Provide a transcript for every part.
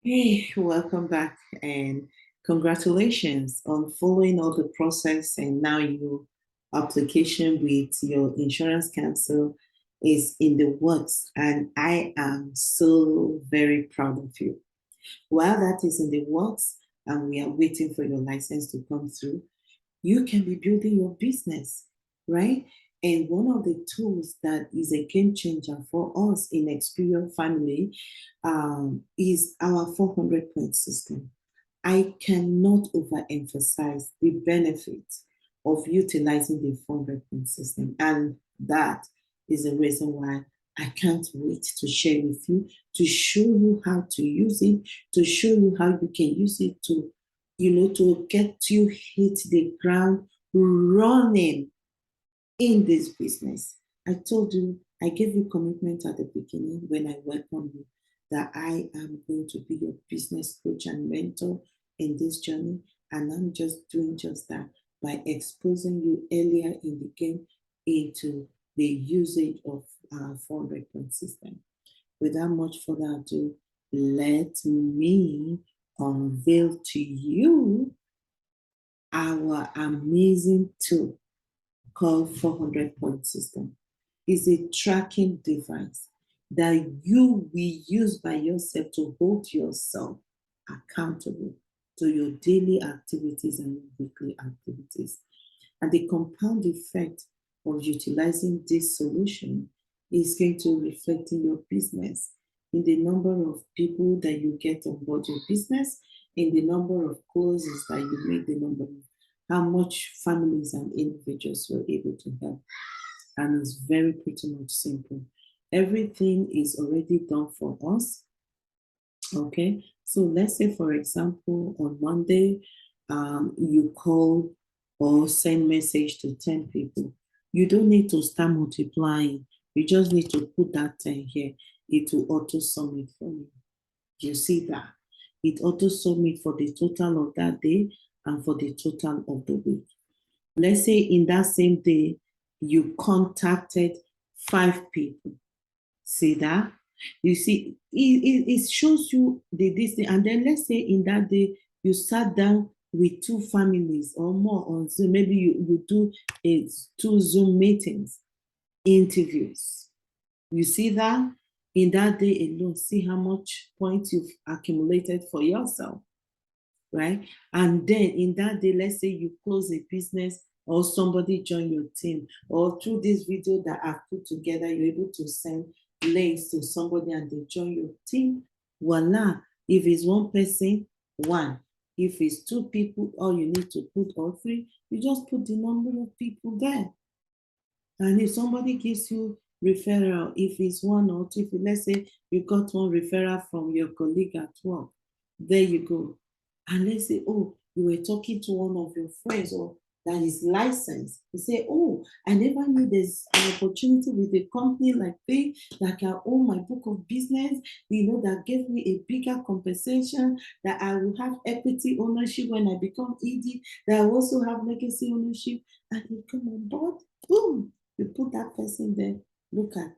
Hey, welcome back and congratulations on following all the process and now your application with your insurance council is in the works and I am so very proud of you. While that is in the works and we are waiting for your license to come through, you can be building your business, right? And one of the tools that is a game changer for us in Experience Family is our 400 point system. I cannot overemphasize the benefit of utilizing the 400 point system. And that is the reason why I can't wait to share with you, to show you how to use it, to show you how you can use it to get you hit the ground running in this business. I told you, I gave you commitment at the beginning when I welcomed you that I am going to be your business coach and mentor in this journey. And I'm just doing just that by exposing you earlier in the game into the usage of our 400 point system. Without much further ado, let me unveil to you our amazing tool called 400 point system. It's a tracking device that you will use by yourself to hold yourself accountable to your daily activities and weekly activities. And the compound effect of utilizing this solution is going to reflect in your business, in the number of people that you get on board your business, in the number of closes that you make, the number of how much families and individuals you're able to help. And it's very pretty much simple. Everything is already done for us. Okay. So let's say, for example, on Monday, you call or send message to 10 people. You don't need to start multiplying. You just need to put that 10 here. It will auto submit for you. You see that? It auto submit for the total of that day and for the total of the week. Let's say in that same day, you contacted 5 people. See that? You see, it shows you this thing. And then let's say in that day, you sat down with 2 families or more on Zoom. Maybe you do 2 Zoom meetings, interviews. You see that? In that day alone, see how much points you've accumulated for yourself, right? And then in that day, let's say you close a business or somebody join your team, or through this video that I've put together, you're able to send links to somebody and they join your team. Voila. If it's one person, one. If it's 2 people, all you need to put all 3, you just put the number of people there. And if somebody gives you referral, if it's 1 or 2, if let's say you got one referral from your colleague at work, there you go. And let's say, oh, you were talking to one of your friends or that is licensed. You say, oh, I never knew there's an opportunity with a company like this that can own my book of business, that gave me a bigger compensation, that I will have equity ownership when I become ED, that I also have legacy ownership, and they come on board, boom, you put that person there. Look at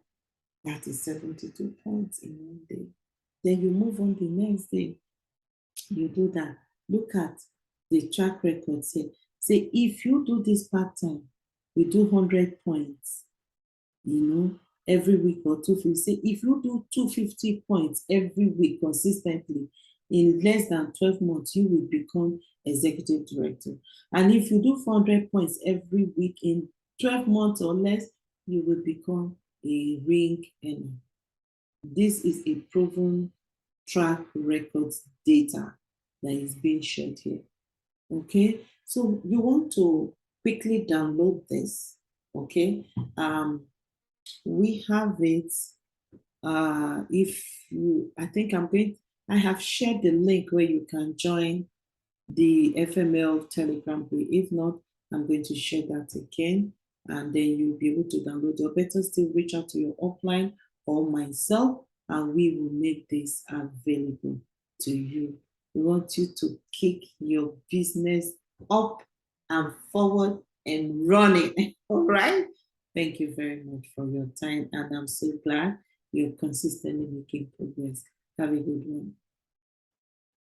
that is 72 points in one day. Then you move on the next day. You do that. Look at the track record. Say if you do this part time, you do 100 points, every week or 250. Say if you do 250 points every week consistently, in less than 12 months, you will become executive director. And if you do 400 points every week in 12 months or less, you will become a ring earner. This is a proven track records data that is being shared here. Okay, so you want to quickly download this. Okay, we have it. If you, I think I have shared the link where you can join the FML Telegram group. If not, I'm going to share that again, and then you'll be able to download it. Or better still, reach out to your offline or myself, and we will make this available to you. We want you to kick your business up and forward and running. All right. Thank you very much for your time, and I'm so glad you're consistently making progress. Have a good one.